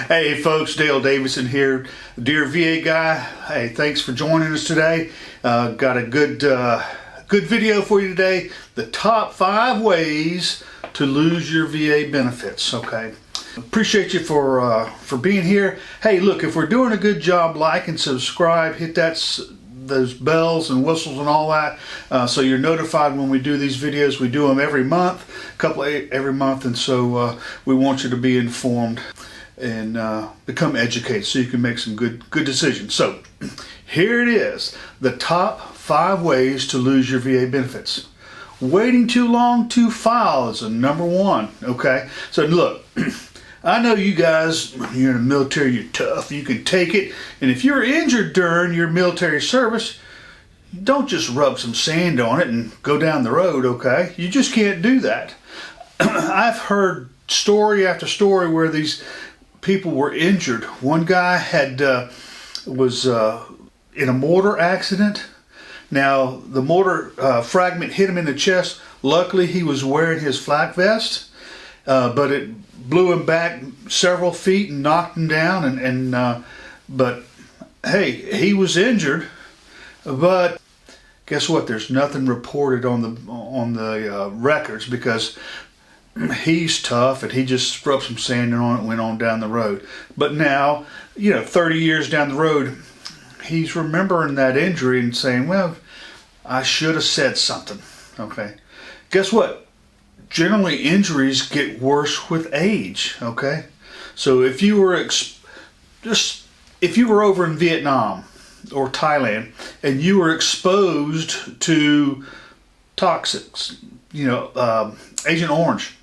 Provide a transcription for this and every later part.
Hey folks, Dale Davidson here, Dear VA Guy. Hey, thanks for joining us today. Got a good video for you today. The top 5 ways to lose your VA benefits. Okay, appreciate you for being here. Hey, look, if we're doing a good job, like and subscribe, hit those bells and whistles and all that, so you're notified when we do these videos. We do them every month, every month, and so we want you to be informed and become educated so you can make some good decisions. So here it is, the top 5 ways to lose your VA benefits. Waiting too long to file is a number 1. Okay, so look, I know you guys, you're in the military, you're tough, you can take it, and if you're injured during your military service, don't just rub some sand on it and go down the road. Okay, you just can't do that. I've heard story after story where these people were injured. One guy was in a mortar accident. Now the mortar fragment hit him in the chest. Luckily he was wearing his flak vest, but it blew him back several feet and knocked him down. But hey, he was injured. But guess what? There's nothing reported on the records because he's tough and he just rubbed some sand on it and went on down the road. But now, 30 years down the road, he's remembering that injury and saying, well, I should have said something. Okay, guess what? Generally injuries get worse with age. Okay, so if you were over in Vietnam or Thailand and you were exposed to toxics, Agent Orange.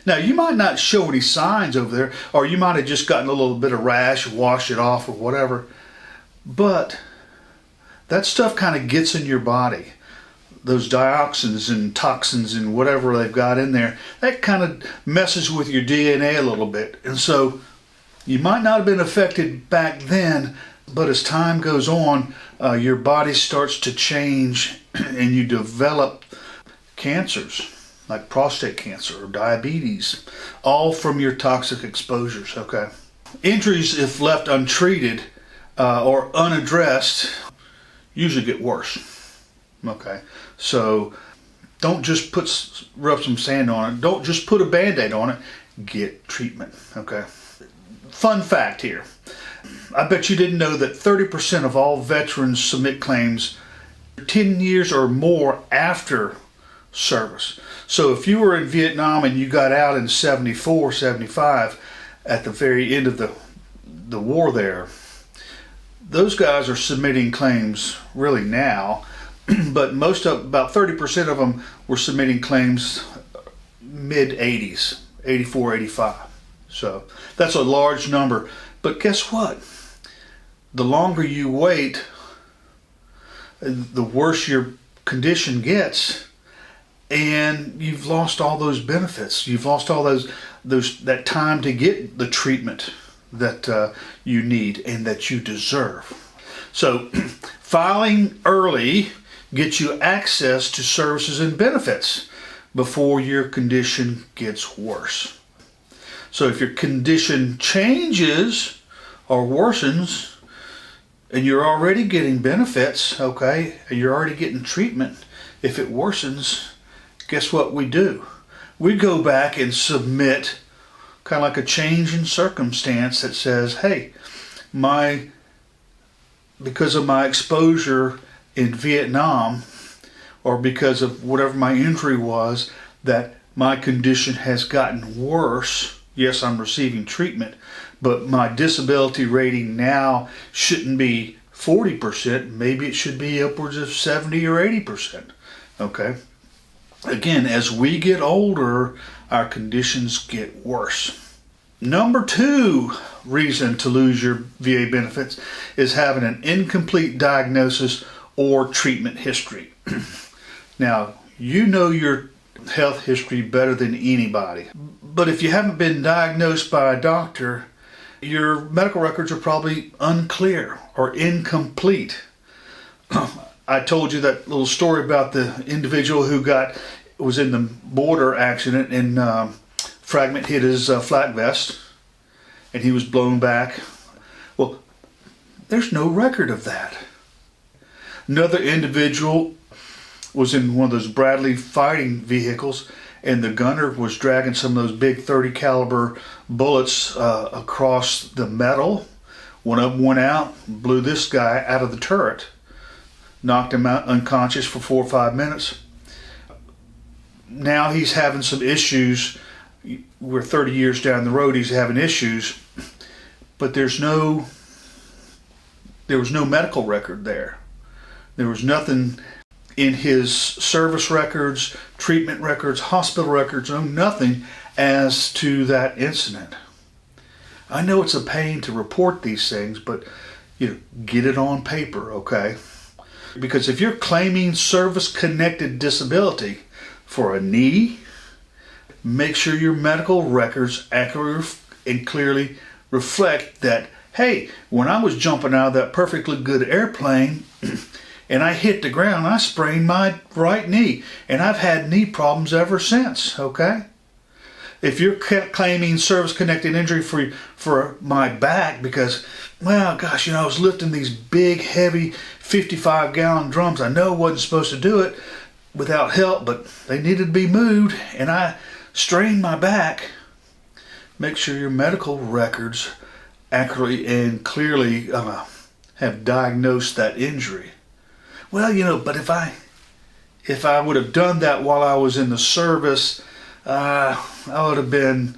Now, you might not show any signs over there, or you might have just gotten a little bit of rash, wash it off or whatever, but that stuff kind of gets in your body. Those dioxins and toxins and whatever they've got in there, that kind of messes with your DNA a little bit. And so you might not have been affected back then, but as time goes on, your body starts to change and you develop cancers like prostate cancer or diabetes, all from your toxic exposures. Okay, injuries, if left untreated or unaddressed, usually get worse. Okay, so don't just rub some sand on it. Don't just put a band-aid on it. Get treatment. Okay, fun fact here. I bet you didn't know that 30% of all veterans submit claims 10 years or more after service. So if you were in Vietnam and you got out in 74, 75, at the very end of the war there, those guys are submitting claims really now, but about 30% of them were submitting claims mid-80s, 84, 85. So that's a large number. But guess what? The longer you wait, the worse your condition gets, and you've lost all those benefits. You've lost all that time to get the treatment that you need and that you deserve. So filing early gets you access to services and benefits before your condition gets worse. So if your condition changes or worsens and you're already getting benefits, okay, and you're already getting treatment, if it worsens, guess what we do? We go back and submit kind of like a change in circumstance that says, hey, because of my exposure in Vietnam, or because of whatever my injury was, that my condition has gotten worse. Yes, I'm receiving treatment, but my disability rating now shouldn't be 40%. Maybe it should be upwards of 70 or 80%. Okay. Again, as we get older, our conditions get worse. Number 2 reason to lose your VA benefits is having an incomplete diagnosis or treatment history. Now, you know your health history better than anybody, but if you haven't been diagnosed by a doctor, your medical records are probably unclear or incomplete. I told you that little story about the individual who was in the mortar accident and fragment hit his flak vest, and he was blown back. Well, there's no record of that. Another individual was in one of those Bradley fighting vehicles, and the gunner was dragging some of those big 30 caliber bullets across the metal. One of them went out, blew this guy out of the turret, knocked him out unconscious for 4 or 5 minutes. Now he's having some issues. We're 30 years down the road, he's having issues, but there was no medical record there. There was nothing in his service records, treatment records, hospital records, nothing as to that incident. I know it's a pain to report these things, but get it on paper, okay? Because if you're claiming service-connected disability for a knee, make sure your medical records accurately and clearly reflect that, hey, when I was jumping out of that perfectly good airplane and I hit the ground, I sprained my right knee, and I've had knee problems ever since, okay? If you're claiming service-connected injury for my back because, well, gosh, I was lifting these big, heavy 55-gallon drums. I know I wasn't supposed to do it without help, but they needed to be moved, and I strained my back. Make sure your medical records accurately and clearly have diagnosed that injury. Well, but if I would have done that while I was in the service, I would have been,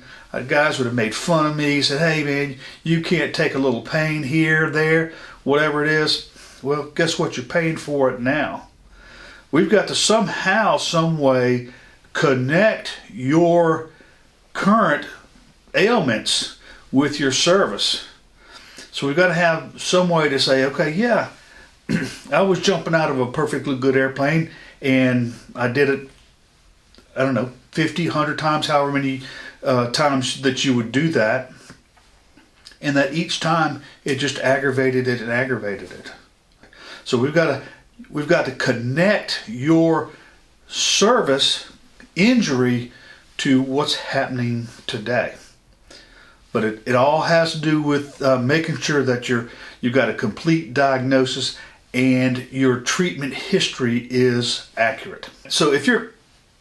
guys would have made fun of me, said, hey man, you can't take a little pain here, there, whatever it is. Well, guess what? You're paying for it now. We've got to somehow, some way, connect your current ailments with your service. So we've got to have some way to say, okay, yeah, I was jumping out of a perfectly good airplane, and I did it, 50, 100 times, however many times that you would do that, and that each time it just aggravated it and aggravated it. So we've got to connect your service injury to what's happening today. But it all has to do with making sure that you've got a complete diagnosis and your treatment history is accurate. So if you're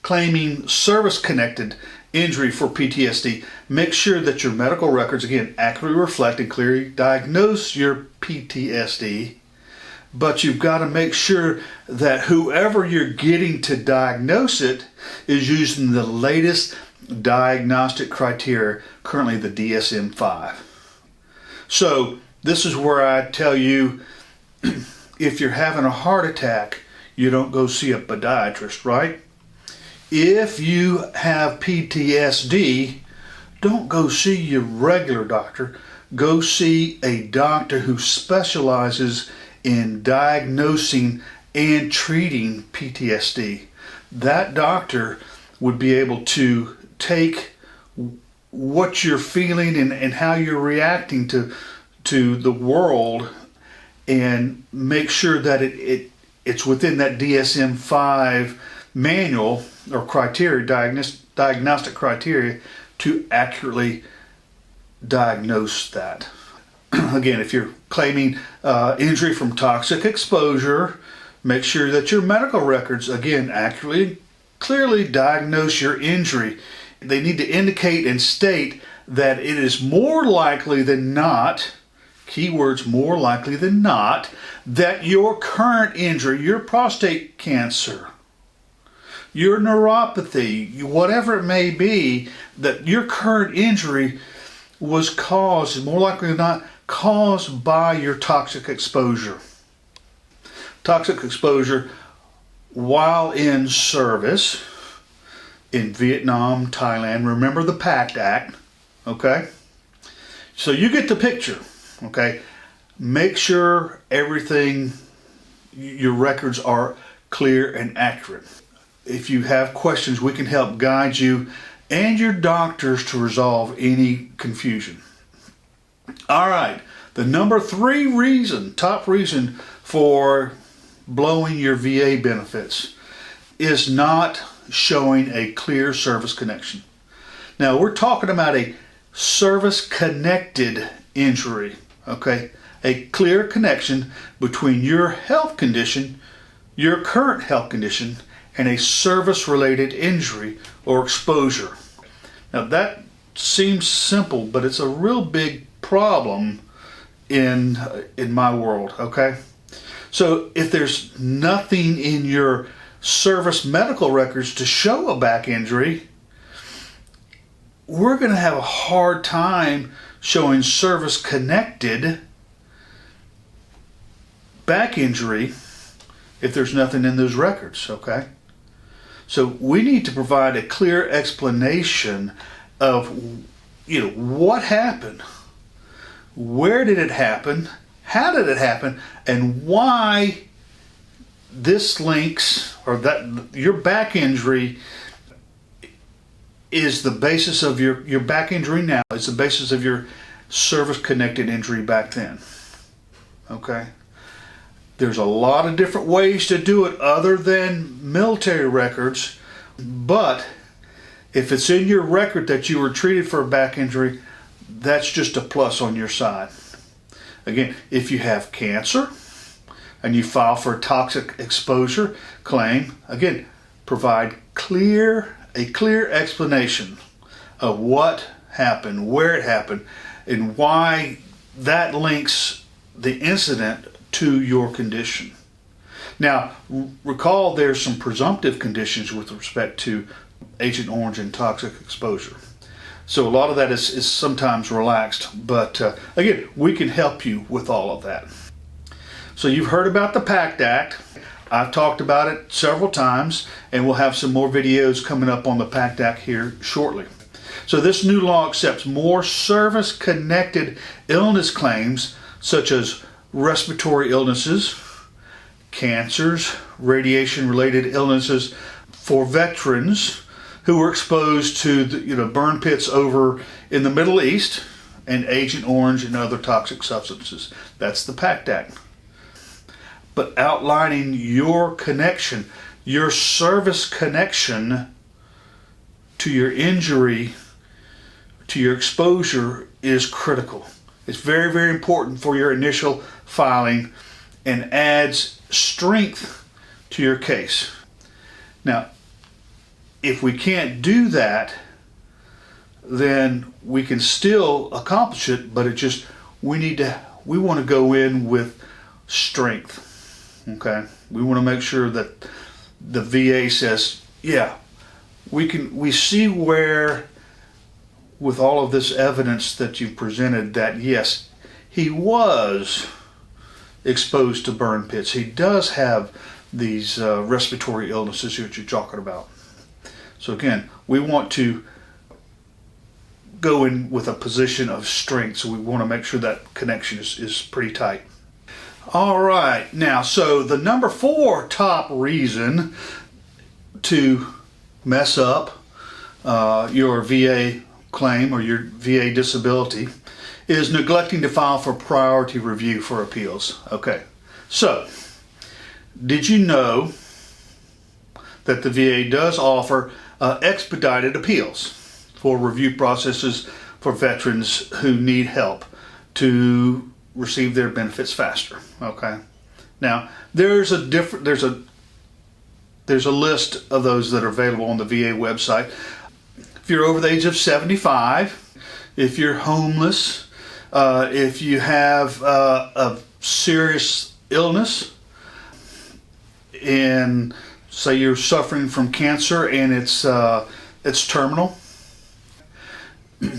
claiming service-connected injury for PTSD, make sure that your medical records, again, accurately reflect and clearly diagnose your PTSD. But you've got to make sure that whoever you're getting to diagnose it is using the latest diagnostic criteria, currently the DSM-5. So this is where I tell you, if you're having a heart attack, you don't go see a podiatrist, right? If you have PTSD, don't go see your regular doctor. Go see a doctor who specializes in diagnosing and treating PTSD. That doctor would be able to take what you're feeling and how you're reacting to the world and make sure that it's within that DSM-5 manual or criteria, diagnostic criteria, to accurately diagnose that. Again, if you're claiming injury from toxic exposure, make sure that your medical records, again, accurately, clearly diagnose your injury. They need to indicate and state that it is more likely than not, keywords more likely than not, that your current injury, your prostate cancer, your neuropathy, whatever it may be, that your current injury was caused, more likely than not, caused by your toxic exposure. Toxic exposure while in service in Vietnam, Thailand. Remember the PACT Act, okay? So you get the picture, okay? Make sure everything, your records are clear and accurate. If you have questions, we can help guide you and your doctors to resolve any confusion. All right, the number 3 reason, top reason for blowing your VA benefits is not showing a clear service connection. Now, we're talking about a service-connected injury, okay? A clear connection between your health condition, your current health condition, and a service-related injury or exposure. Now that seems simple, but it's a real big problem in my world, okay? So if there's nothing in your service medical records to show a back injury, we're going to have a hard time showing service-connected back injury if there's nothing in those records, okay? So we need to provide a clear explanation of, what happened, where did it happen, how did it happen, and why this links, or that your back injury is the basis of your back injury now, is the basis of your service-connected injury back then, okay? There's a lot of different ways to do it other than military records, but if it's in your record that you were treated for a back injury, that's just a plus on your side. Again, if you have cancer and you file for a toxic exposure claim, again, provide a clear explanation of what happened, where it happened, and why that links the incident to your condition. Now, recall there's some presumptive conditions with respect to Agent Orange and toxic exposure. So a lot of that is sometimes relaxed, but again, we can help you with all of that. So you've heard about the PACT Act. I've talked about it several times, and we'll have some more videos coming up on the PACT Act here shortly. So this new law accepts more service-connected illness claims, such as respiratory illnesses, cancers, radiation-related illnesses for veterans who were exposed to burn pits over in the Middle East and Agent Orange and other toxic substances. That's the PACT Act. But outlining your connection, your service connection to your injury, to your exposure is critical. It's very, very important for your initial filing and adds strength to your case. Now, if we can't do that, then we can still accomplish it, but we want to go in with strength, okay? We want to make sure that the VA says, yeah, we see where, with all of this evidence that you've presented, that yes, he was exposed to burn pits. He does have these respiratory illnesses that you're talking about. So again, we want to go in with a position of strength, so we want to make sure that connection is pretty tight. All right, now, so the number 4 top reason to mess up your VA claim or your VA disability is neglecting to file for priority review for appeals. Okay, so did you know that the VA does offer expedited appeals for review processes for veterans who need help to receive their benefits faster? Okay, now there's a list of those that are available on the VA website. If you're over the age of 75, if you're homeless, if you have a serious illness, and say you're suffering from cancer and it's terminal.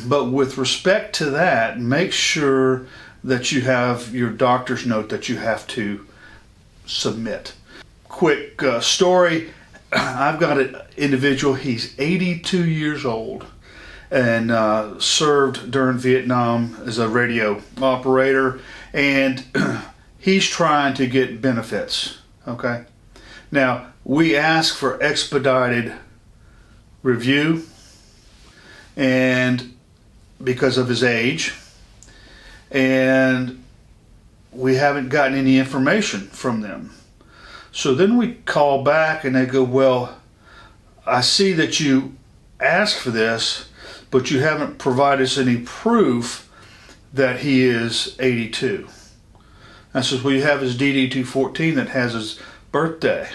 But with respect to that, make sure that you have your doctor's note that you have to submit. Quick story. I've got an individual, he's 82 years old and served during Vietnam as a radio operator, and he's trying to get benefits, okay? Now, we ask for expedited review, and because of his age, and we haven't gotten any information from them. So then we call back and they go, well, I see that you asked for this, but you haven't provided us any proof that he is 82. I says, well, you have his DD-214 that has his birthday.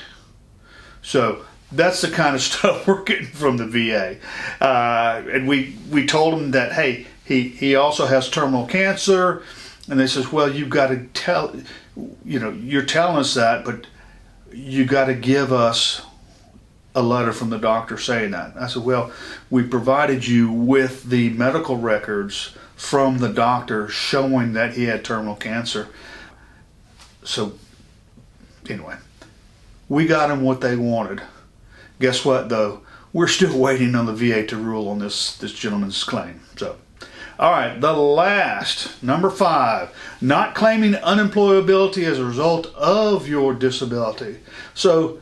So that's the kind of stuff we're getting from the VA. And we told him that, hey, he also has terminal cancer. And they says, well, you've got to tell, you're telling us that, but you got to give us a letter from the doctor saying that. I said, well, we provided you with the medical records from the doctor showing that he had terminal cancer. So anyway, we got them what they wanted. Guess what, though? We're still waiting on the VA to rule on this gentleman's claim. So, all right, the last, number 5, not claiming unemployability as a result of your disability. So,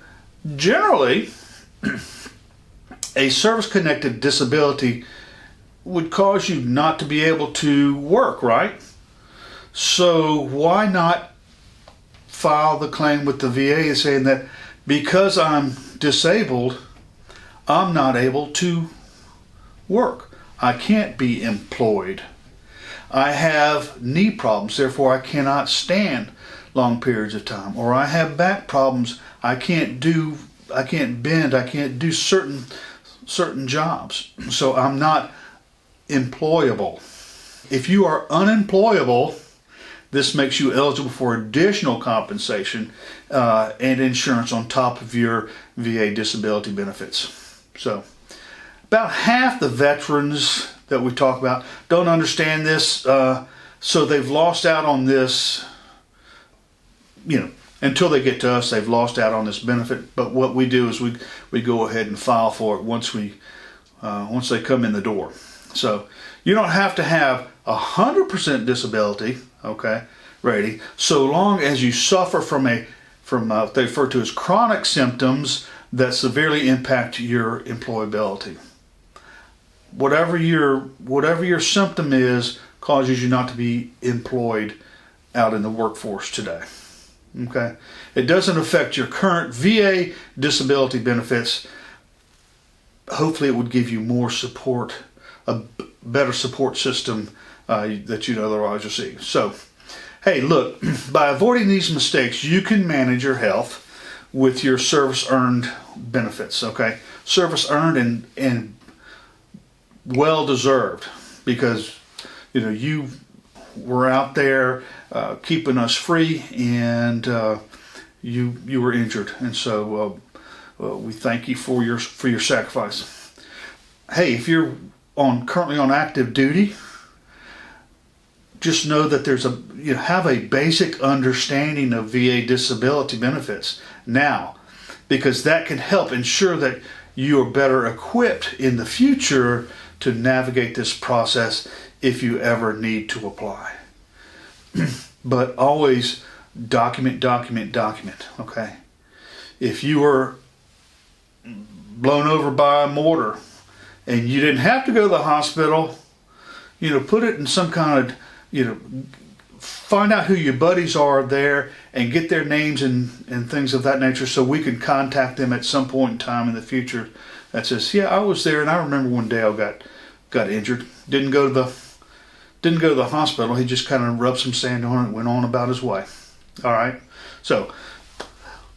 generally, a service-connected disability would cause you not to be able to work, right? So, why not file the claim with the VA saying that because I'm disabled, I'm not able to work. I can't be employed. I have knee problems, therefore I cannot stand long periods of time. Or I have back problems, I can't bend, I can't do certain jobs. So I'm not employable. If you are unemployable, this makes you eligible for additional compensation and insurance on top of your VA disability benefits. So, about half the veterans that we talk about don't understand this, so they've lost out on this, until they get to us, they've lost out on this benefit. But what we do is we go ahead and file for it once they come in the door. So, you don't have to have 100% disability, okay, rating, so long as you suffer from what they refer to as chronic symptoms that severely impact your employability. Whatever your symptom is causes you not to be employed out in the workforce today. Okay, it doesn't affect your current VA disability benefits. Hopefully, it would give you more support, a better support system that you'd otherwise receive. So, hey, look, by avoiding these mistakes, you can manage your health with your service earned benefits. Okay, service earned and well deserved, because you were out there keeping us free, and you were injured, and so we thank you for your sacrifice. Hey, if you're currently on active duty, just know that have a basic understanding of VA disability benefits now, because that can help ensure that you are better equipped in the future to navigate this process if you ever need to apply. But always document, okay? If you were blown over by a mortar and you didn't have to go to the hospital, put it in some kind of, find out who your buddies are there and get their names and things of that nature, so we can contact them at some point in time in the future that says, yeah, I was there and I remember when Dale got injured. Didn't go to the hospital. He just kind of rubbed some sand on it and went on about his way. All right. So,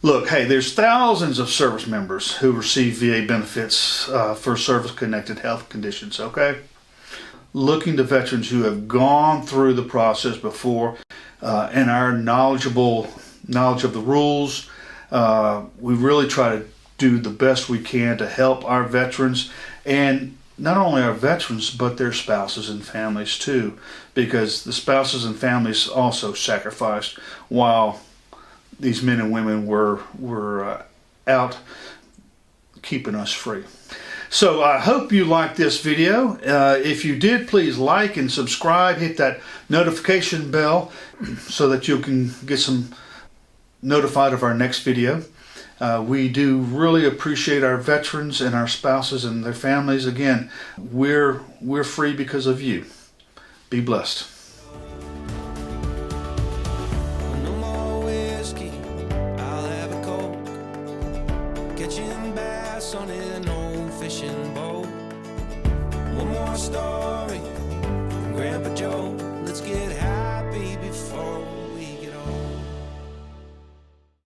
look, hey, there's thousands of service members who receive VA benefits for service-connected health conditions. Okay. Looking to veterans who have gone through the process before and are knowledge of the rules. We really try to do the best we can to help our veterans, and not only our veterans, but their spouses and families too, because the spouses and families also sacrificed while these men and women were out keeping us free. So I hope you liked this video. If you did, please like and subscribe. Hit that notification bell so that you can get notified of our next video. We do really appreciate our veterans and our spouses and their families. Again, we're free because of you. Be blessed. No more whiskey, I'll have a Coke. Catching bass on an old fishing boat. One more our story. Grandpa Joe, let's get